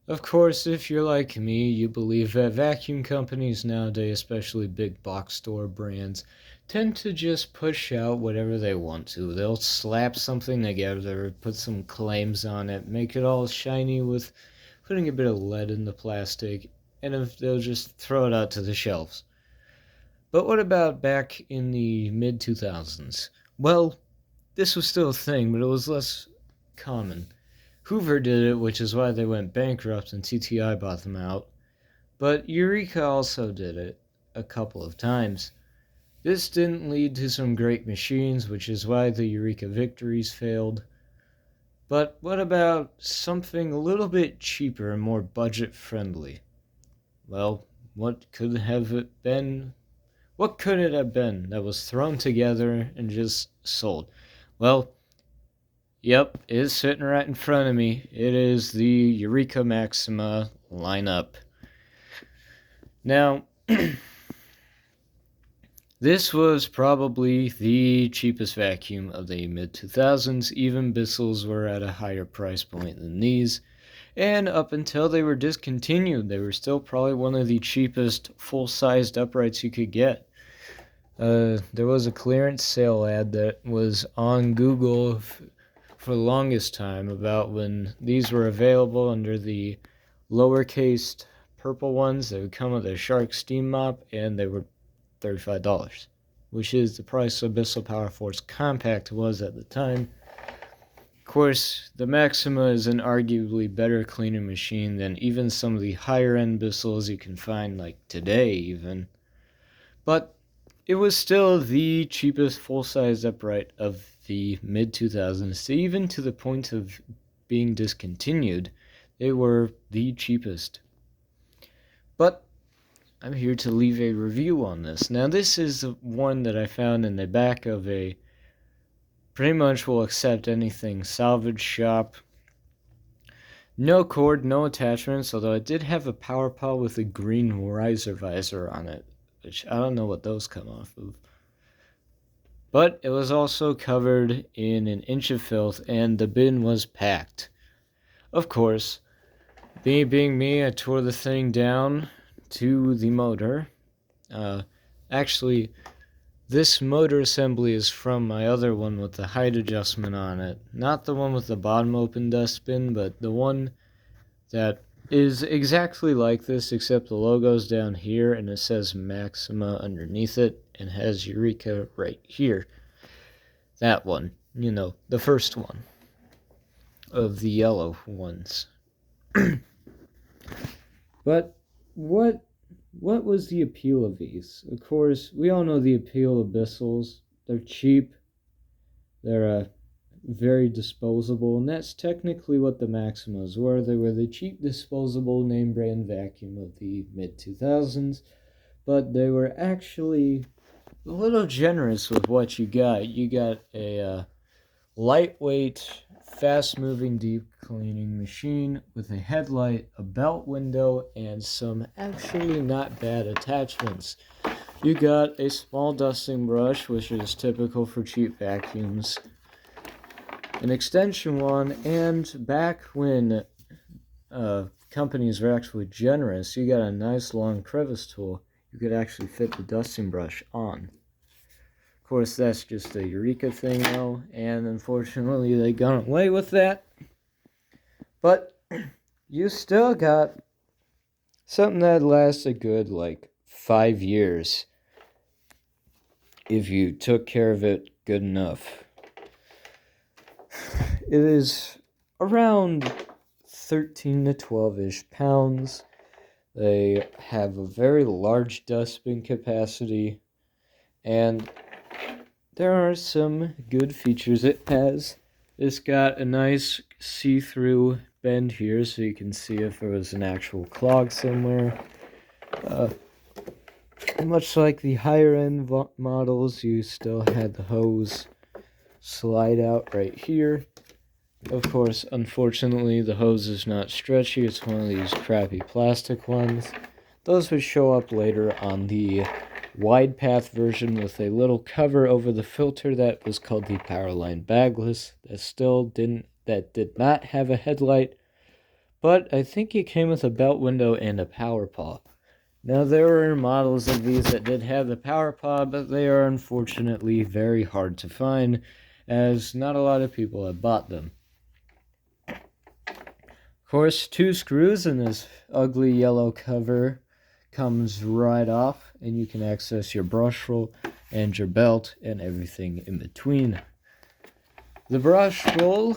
Of course, if you're like me, you believe that vacuum companies nowadays, especially big box store brands, tend to just push out whatever they want to. They'll slap something together, put some claims on it, make it all shiny with putting a bit of lead in the plastic, and if they'll just throw it out to the shelves. But what about back in the mid 2000s? Well, this was still a thing, but it was less common. Hoover did it, which is why they went bankrupt and TTI bought them out. But Eureka also did it a couple of times. This didn't lead to some great machines, which is why the Eureka Victories failed. But what about something a little bit cheaper and more budget friendly? Well, what could have it been? What could it have been that was thrown together and just sold? Well, yep, it is sitting right in front of me. It is the Eureka Maxima lineup. Now, this was probably the cheapest vacuum of the mid 2000s. Even Bissel's were at a higher price point than these. And up until they were discontinued, they were still probably one of the cheapest full-sized uprights you could get. There was a clearance sale ad that was on Google for the longest time about when these were available under the lowercase purple ones. They would come with a Shark steam mop, and they were $35, which is the price of Bissell Power Force Compact was at the time. Of course, the Maxima is an arguably better cleaning machine than even some of the higher-end Bissells you can find, like today even. But it was still the cheapest full-size upright of the mid-2000s, even to the point of being discontinued. They were the cheapest. But I'm here to leave a review on this. Now, this is one that I found in the back of a pretty much will accept anything salvage shop. No cord, no attachments, although it did have a power paw with a green riser visor on it, which I don't know what those come off of. But it was also covered in an inch of filth, and the bin was packed. Of course, me being me, I tore the thing down to the motor. Actually, this motor assembly is from my other one with the height adjustment on it. Not the one with the bottom open dustbin, but the one that is exactly like this, except the logo's down here and it says Maxima underneath it and has Eureka right here. That one, the first one of the yellow ones. But what was the appeal of these? Of course, we all know the appeal of Bissells. They're cheap. They're very disposable, and that's technically what the Maximas were. They were the cheap, disposable name brand vacuum of the mid-2000s, but they were actually a little generous with what you got. You got a lightweight, fast-moving deep cleaning machine with a headlight, a belt window, and some actually not bad attachments. You got a small dusting brush, which is typical for cheap vacuums, an extension one, and back when companies were actually generous, you got a nice long crevice tool you could actually fit the dusting brush on. Of course, that's just a Eureka thing, though, and unfortunately, they got away with that. But you still got something that lasts a good, 5 years if you took care of it good enough. It is around 13 to 12-ish pounds. They have a very large dustbin capacity, and there are some good features it has. It's got a nice see-through bend here so you can see if there was an actual clog somewhere. Much like the higher-end models, you still had the hose slide out right here. Of course, unfortunately, the hose is not stretchy. It's one of these crappy plastic ones. Those would show up later on the wide path version with a little cover over the filter that was called the Powerline Bagless. That did not have a headlight, but I think it came with a belt window and a power paw. Now, there were models of these that did have the power paw, but they are unfortunately very hard to find, as not a lot of people have bought them. Of course, 2 screws in this ugly yellow cover comes right off, and you can access your brush roll and your belt and everything in between. The brush roll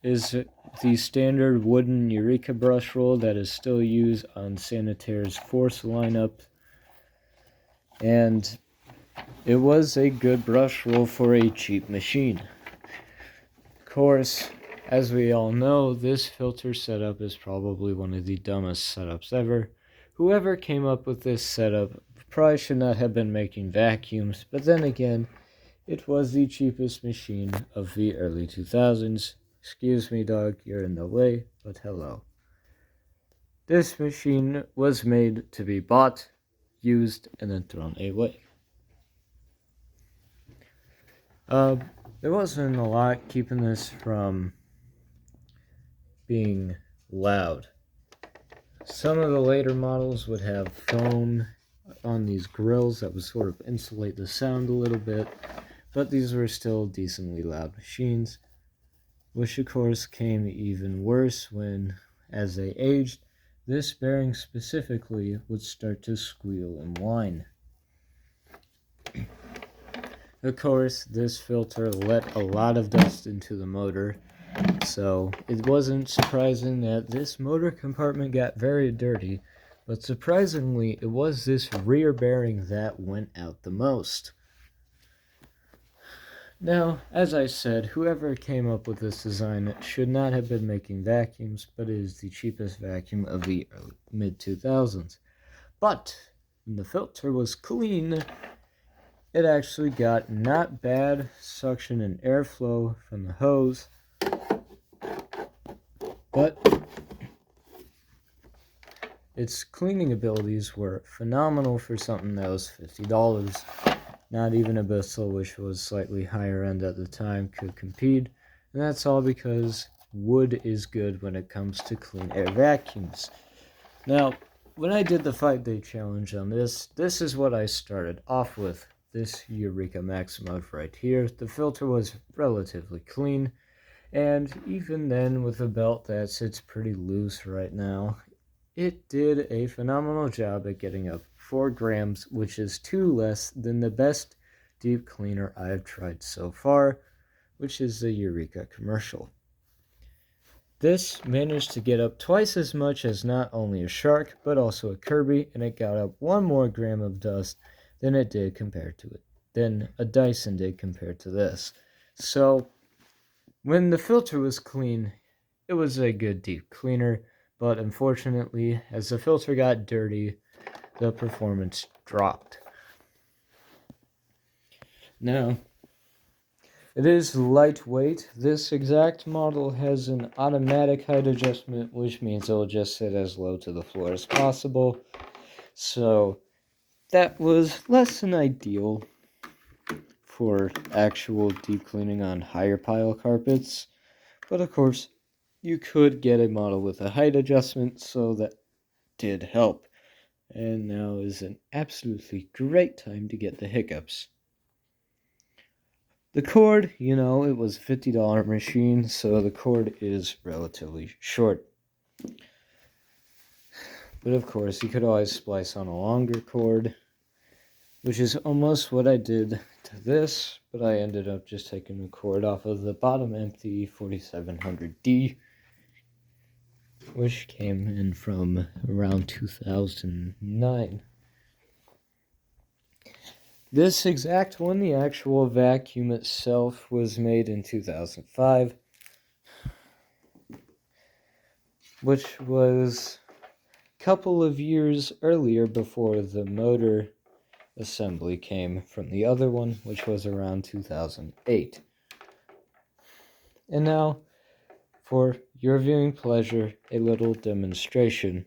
is the standard wooden Eureka brush roll that is still used on Sanitair's Force lineup, and it was a good brush roll for a cheap machine. Of course, as we all know, this filter setup is probably one of the dumbest setups ever. Whoever came up with this setup probably should not have been making vacuums, but then again, it was the cheapest machine of the early 2000s. Excuse me, dog, you're in the way, but hello. This machine was made to be bought, used, and then thrown away. There wasn't a lot keeping this from being loud. Some of the later models would have foam on these grills that would sort of insulate the sound a little bit, but these were still decently loud machines, which of course came even worse when, as they aged, this bearing specifically would start to squeal and whine. Of course, this filter let a lot of dust into the motor, so it wasn't surprising that this motor compartment got very dirty, but surprisingly, it was this rear bearing that went out the most. Now, as I said, whoever came up with this design should not have been making vacuums, but it is the cheapest vacuum of the mid-2000s. But when the filter was clean, it actually got not bad suction and airflow from the hose, but its cleaning abilities were phenomenal for something that was $50. Not even a Bissell, which was slightly higher end at the time, could compete, and that's all because wood is good when it comes to clean air vacuums. Now, when I did the 5-day challenge on this is what I started off with. This Eureka Maxima right here. The filter was relatively clean, and even then, with a belt that sits pretty loose right now, it did a phenomenal job at getting up 4 grams, which is 2 less than the best deep cleaner I've tried so far, which is the Eureka commercial. This managed to get up twice as much as not only a Shark, but also a Kirby, and it got up 1 more gram of dust than it did compared to it, than a Dyson did compared to this. So, when the filter was clean, it was a good deep cleaner, but unfortunately, as the filter got dirty, the performance dropped. Now, it is lightweight. This exact model has an automatic height adjustment, which means it will just sit as low to the floor as possible. So, that was less than ideal for actual deep cleaning on higher pile carpets. But of course, you could get a model with a height adjustment, so that did help. And now is an absolutely great time to get the hiccups. The cord, it was a $50 machine, so the cord is relatively short. But of course, you could always splice on a longer cord, which is almost what I did to this, but I ended up just taking the cord off of the bottom empty 4700D, which came in from around 2009. This exact one, the actual vacuum itself, was made in 2005, which was a couple of years earlier before the motor assembly came from the other one, which was around 2008. And now, for your viewing pleasure, a little demonstration.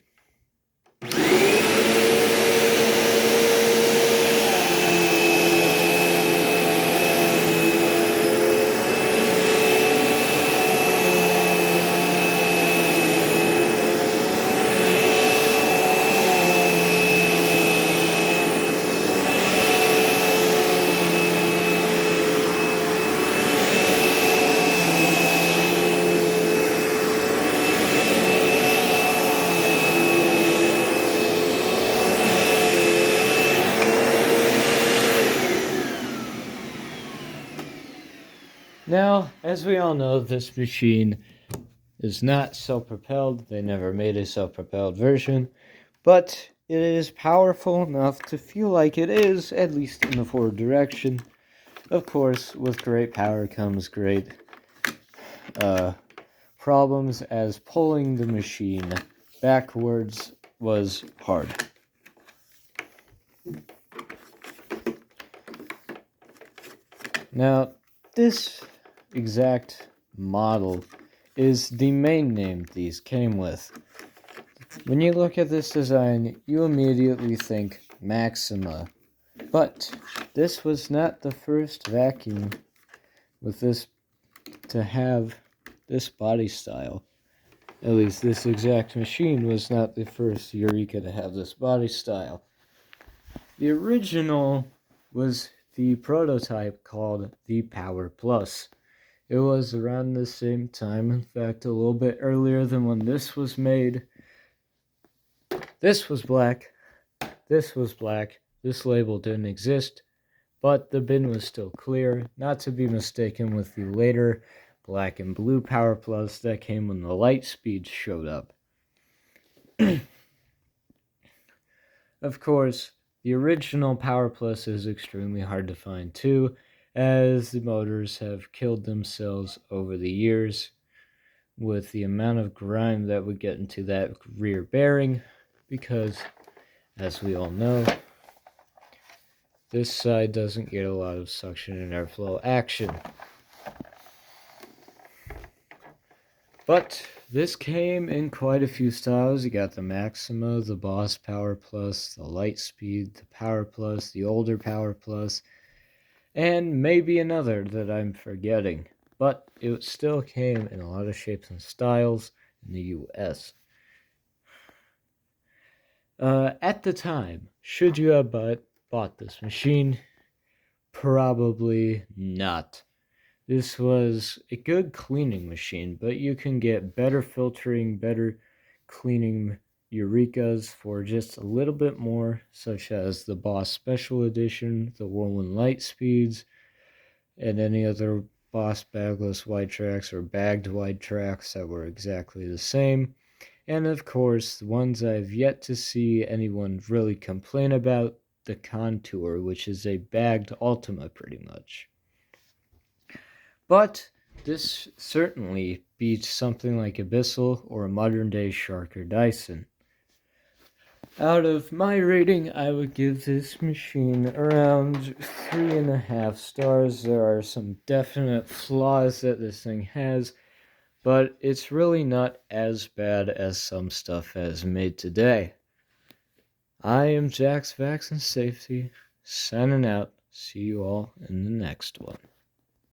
as we all know, this machine is not self-propelled. They never made a self-propelled version, but it is powerful enough to feel like it is, at least in the forward direction. Of course, with great power comes great problems, as pulling the machine backwards was hard. Now, this exact model is the main name these came with. When you look at this design, you immediately think Maxima, but this was not the first vacuum with this to have this body style. At least this exact machine was not the first Eureka to have this body style. The original was the prototype called the Power Plus. It was around the same time, in fact a little bit earlier than when this was made. This was black, this was black, this label didn't exist, but the bin was still clear, not to be mistaken with the later black and blue Power Plus that came when the light speed showed up. Of course, the original Power Plus is extremely hard to find too, as the motors have killed themselves over the years with the amount of grime that would get into that rear bearing, because, as we all know, this side doesn't get a lot of suction and airflow action. But this came in quite a few styles. You got the Maxima, the Boss Power Plus, the Lightspeed, the Power Plus, the older Power Plus, and maybe another that I'm forgetting. But it still came in a lot of shapes and styles in the US. At the time, should you have bought this machine? Probably not. This was a good cleaning machine, but you can get better filtering, better cleaning Eurekas for just a little bit more, such as the Boss Special Edition, the Whirlwind Light Speeds, and any other Boss bagless wide tracks or bagged wide tracks that were exactly the same. And of course, the ones I've yet to see anyone really complain about, the Contour, which is a bagged Ultima pretty much. But this certainly beats something like Abyssal or a modern-day Shark or Dyson. Out of my rating, I would give this machine around 3.5 stars. There are some definite flaws that this thing has, but it's really not as bad as some stuff as made today. I am Jack's Vacs and Safety, signing out. See you all in the next one.